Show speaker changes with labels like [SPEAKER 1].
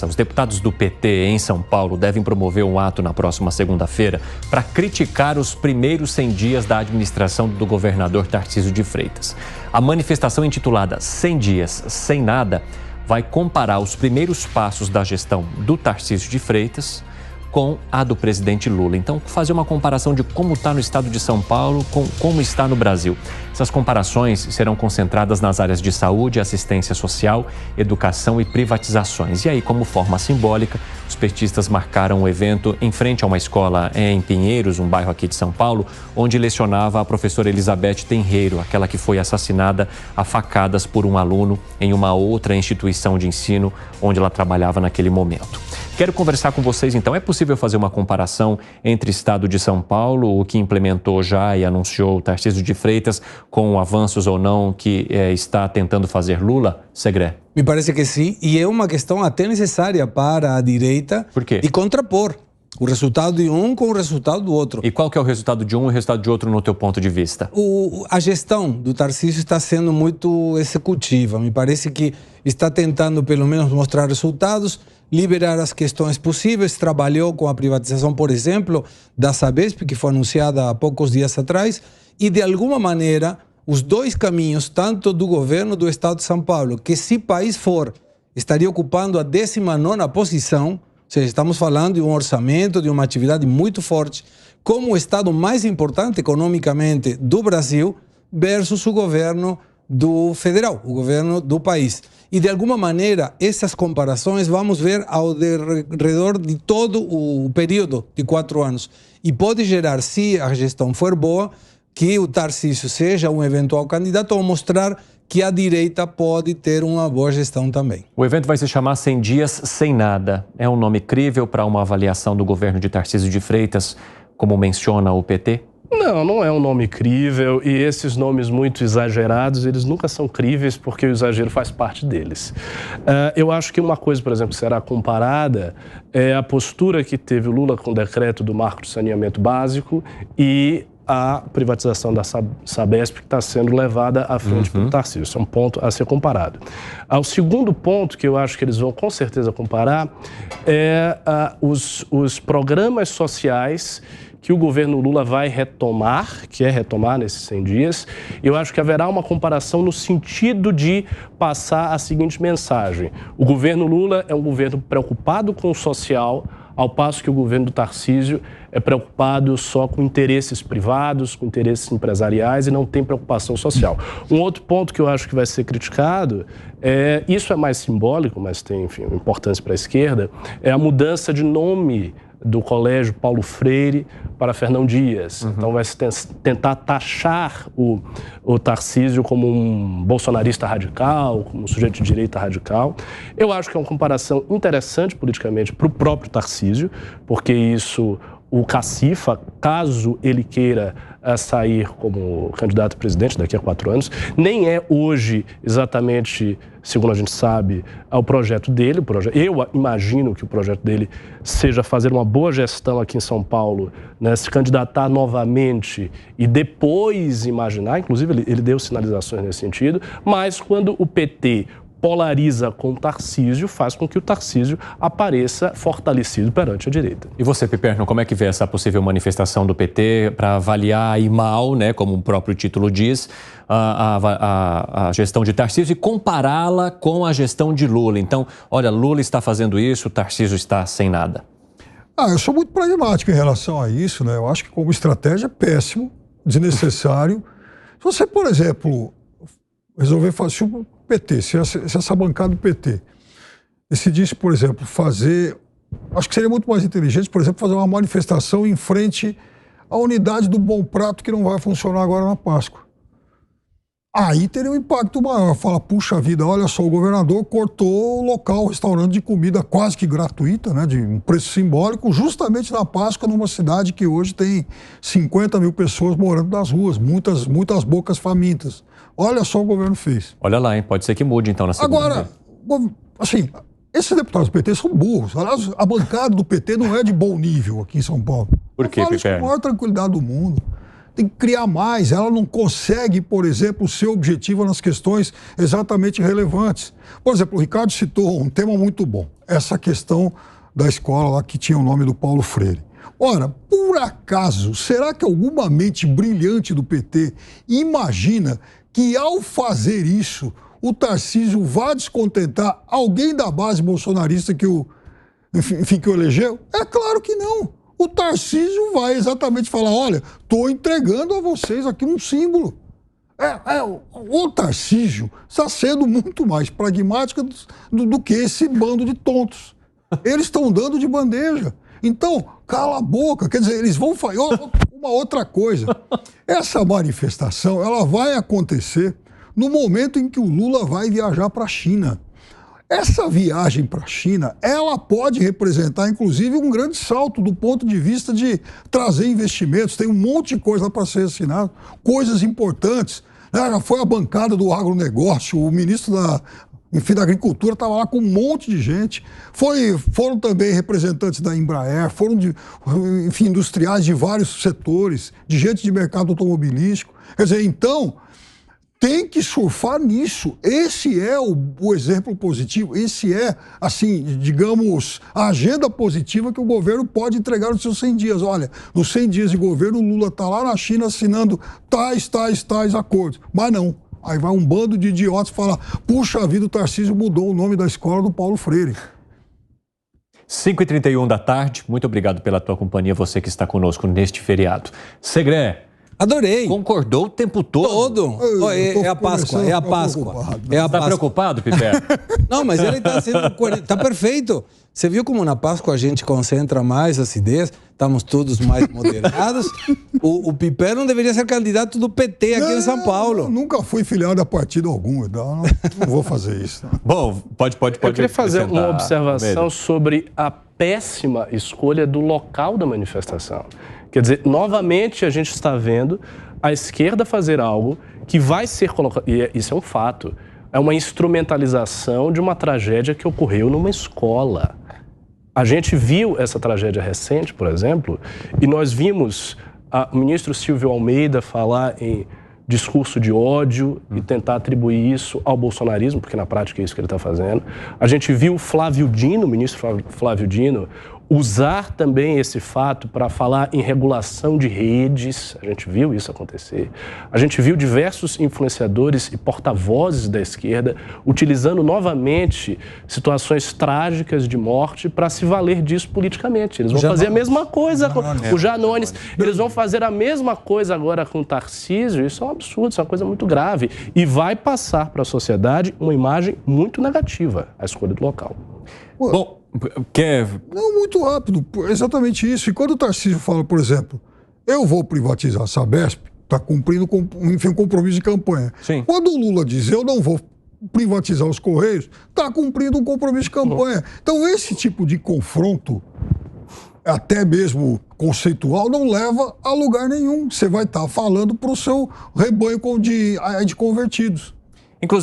[SPEAKER 1] Os deputados do PT em São Paulo devem promover um ato na próxima segunda-feira para criticar os primeiros 100 dias da administração do governador Tarcísio de Freitas. A manifestação intitulada 100 dias sem nada vai comparar os primeiros passos da gestão do Tarcísio de Freitas com a do presidente Lula. Então, fazer uma comparação de como está no estado de São Paulo com como está no Brasil. Essas comparações serão concentradas nas áreas de saúde, assistência social, educação e privatizações. E aí, como forma simbólica, os petistas marcaram o evento em frente a uma escola em Pinheiros, um bairro aqui de São Paulo, onde lecionava a professora Elizabeth Tenreiro, aquela que foi assassinada a facadas por um aluno em uma outra instituição de ensino onde ela trabalhava naquele momento. Quero conversar com vocês, então. É possível fazer uma comparação entre o estado de São Paulo, o que implementou já e anunciou o Tarcísio de Freitas, com avanços ou não que está tentando fazer Lula? Segré.
[SPEAKER 2] Me parece que sim, e é uma questão até necessária para a direita.
[SPEAKER 1] Por quê?
[SPEAKER 2] De contrapor o resultado de um com o resultado do outro.
[SPEAKER 1] E qual que é o resultado de um e o resultado de outro no teu ponto de vista?
[SPEAKER 2] A gestão do Tarcísio está sendo muito executiva. Me parece que está tentando pelo menos mostrar resultados, liberar as questões possíveis. Trabalhou com a privatização, por exemplo, da Sabesp, que foi anunciada há poucos dias atrás, e de alguma maneira os dois caminhos, tanto do governo do estado de São Paulo, que se país for, estaria ocupando a 19ª posição, ou seja, estamos falando de um orçamento, de uma atividade muito forte, como o estado mais importante economicamente do Brasil, versus o governo do federal, o governo do país. E de alguma maneira, essas comparações vamos ver ao redor de todo o período de 4 anos. E pode gerar, se a gestão for boa, que o Tarcísio seja um eventual candidato ou mostrar que a direita pode ter uma boa gestão também.
[SPEAKER 1] O evento vai se chamar 100 Dias Sem Nada. É um nome crível para uma avaliação do governo de Tarcísio de Freitas, como menciona o PT?
[SPEAKER 3] Não, não é um nome crível, e esses nomes muito exagerados, eles nunca são críveis porque o exagero faz parte deles. Eu acho que uma coisa, por exemplo, que será comparada é a postura que teve o Lula com o decreto do marco de saneamento básico e a privatização da Sabesp, que está sendo levada à frente pelo Tarcísio. Isso é um ponto a ser comparado. O segundo ponto que eu acho que eles vão com certeza comparar é os programas sociais que o governo Lula vai retomar, que é retomar nesses 100 dias. Eu acho que haverá uma comparação no sentido de passar a seguinte mensagem. O governo Lula é um governo preocupado com o social, ao passo que o governo do Tarcísio é preocupado só com interesses privados, com interesses empresariais e não tem preocupação social. Um outro ponto que eu acho que vai ser criticado, isso é mais simbólico, mas tem, enfim, importância para a esquerda, é a mudança de nome do Colégio Paulo Freire para Fernão Dias. Então vai se tentar taxar o Tarcísio como um bolsonarista radical, como um sujeito de direita radical. Eu acho que é uma comparação interessante politicamente para o próprio Tarcísio, porque isso o cacifa, caso ele queira sair como candidato a presidente daqui a 4 anos, nem é hoje exatamente, segundo a gente sabe, o projeto dele. Eu imagino que o projeto dele seja fazer uma boa gestão aqui em São Paulo, né, se candidatar novamente e depois imaginar, inclusive ele deu sinalizações nesse sentido, mas quando o PT polariza com o Tarcísio, faz com que o Tarcísio apareça fortalecido perante a direita.
[SPEAKER 1] E você, Piperno, como é que vê essa possível manifestação do PT para avaliar aí mal, né, como o próprio título diz, a gestão de Tarcísio e compará-la com a gestão de Lula? Então, olha, Lula está fazendo isso, o Tarcísio está sem nada.
[SPEAKER 4] Eu sou muito pragmático em relação a isso, né? Eu acho que como estratégia é péssimo, desnecessário. Se você, por exemplo, resolver fazer o PT, se essa bancada do PT decidisse, por exemplo, fazer... Acho que seria muito mais inteligente, por exemplo, fazer uma manifestação em frente à unidade do Bom Prato, que não vai funcionar agora na Páscoa. Aí teria um impacto maior. Fala, puxa vida, olha só, o governador cortou o local, o restaurante de comida quase que gratuita, né, de um preço simbólico, justamente na Páscoa, numa cidade que hoje tem 50 mil pessoas morando nas ruas, muitas bocas famintas. Olha só o que o governo fez.
[SPEAKER 1] Olha lá, hein? Pode ser que mude então na segunda.
[SPEAKER 4] Agora, assim, esses deputados do PT são burros. Aliás, a bancada do PT não é de bom nível aqui em São Paulo.
[SPEAKER 1] Por quê,
[SPEAKER 4] Eu falo isso com a maior tranquilidade do mundo. tem que criar mais. Ela não consegue, por exemplo, ser objetiva nas questões exatamente relevantes. Por exemplo, o Ricardo citou um tema muito bom, essa questão da escola lá que tinha o nome do Paulo Freire. Ora, por acaso, será que alguma mente brilhante do PT imagina que ao fazer isso, o Tarcísio vai descontentar alguém da base bolsonarista que o elegeu? É claro que não. O Tarcísio vai exatamente falar, olha, estou entregando a vocês aqui um símbolo. O Tarcísio está sendo muito mais pragmático do que esse bando de tontos. Eles estão dando de bandeja. Então, cala a boca. Quer dizer, eles vão fazer uma outra coisa. Essa manifestação, ela vai acontecer no momento em que o Lula vai viajar para a China. Essa viagem para a China, ela pode representar, inclusive, um grande salto do ponto de vista de trazer investimentos. Tem um monte de coisa para ser assinado, coisas importantes. Já foi a bancada do agronegócio, o ministro da Agricultura estava lá com um monte de gente. Foram também representantes da Embraer, foram, industriais de vários setores, de gente de mercado automobilístico. Quer dizer, então, tem que surfar nisso. Esse é o exemplo positivo, esse é, assim, digamos, a agenda positiva que o governo pode entregar nos seus 100 dias. Olha, nos 100 dias de governo, o Lula está lá na China assinando tais acordos. Mas não. Aí vai um bando de idiotas falar, puxa vida, o Tarcísio mudou o nome da escola do Paulo Freire.
[SPEAKER 1] 5h31 da tarde, muito obrigado pela tua companhia, você que está conosco neste feriado. Segré.
[SPEAKER 2] Adorei.
[SPEAKER 1] Concordou o tempo todo.
[SPEAKER 2] É a Páscoa, é a Páscoa.
[SPEAKER 1] Está preocupado, Piper?
[SPEAKER 2] Não, mas ele está sendo coerente. Está perfeito. Você viu como na Páscoa a gente concentra mais as ideias, estamos todos mais moderados. O Piper não deveria ser candidato do PT aqui em São Paulo.
[SPEAKER 4] Nunca fui filiado a partido algum, então não vou fazer isso.
[SPEAKER 1] Bom, pode.
[SPEAKER 3] Eu queria fazer uma observação sobre a péssima escolha do local da manifestação. Quer dizer, novamente a gente está vendo a esquerda fazer algo que vai ser colocado, e isso é um fato, é uma instrumentalização de uma tragédia que ocorreu numa escola. A gente viu essa tragédia recente, por exemplo, e nós vimos o ministro Silvio Almeida falar em discurso de ódio e tentar atribuir isso ao bolsonarismo, porque na prática é isso que ele está fazendo. A gente viu o ministro Flávio Dino, usar também esse fato para falar em regulação de redes. A gente viu isso acontecer. A gente viu diversos influenciadores e porta-vozes da esquerda utilizando novamente situações trágicas de morte para se valer disso politicamente. Eles vão fazer a mesma coisa com o Janones. Eles vão fazer a mesma coisa agora com o Tarcísio. Isso é um absurdo, isso é uma coisa muito grave. E vai passar para a sociedade uma imagem muito negativa, a escolha do local.
[SPEAKER 1] Bom,
[SPEAKER 4] Não, muito rápido, exatamente isso. E quando o Tarcísio fala, por exemplo, eu vou privatizar a Sabesp, está cumprindo um compromisso de campanha.
[SPEAKER 1] Sim.
[SPEAKER 4] Quando o Lula diz, eu não vou privatizar os Correios, está cumprindo um compromisso de campanha. Então, esse tipo de confronto, até mesmo conceitual, não leva a lugar nenhum. Você vai estar falando para o seu rebanho de convertidos.
[SPEAKER 1] Inclusive,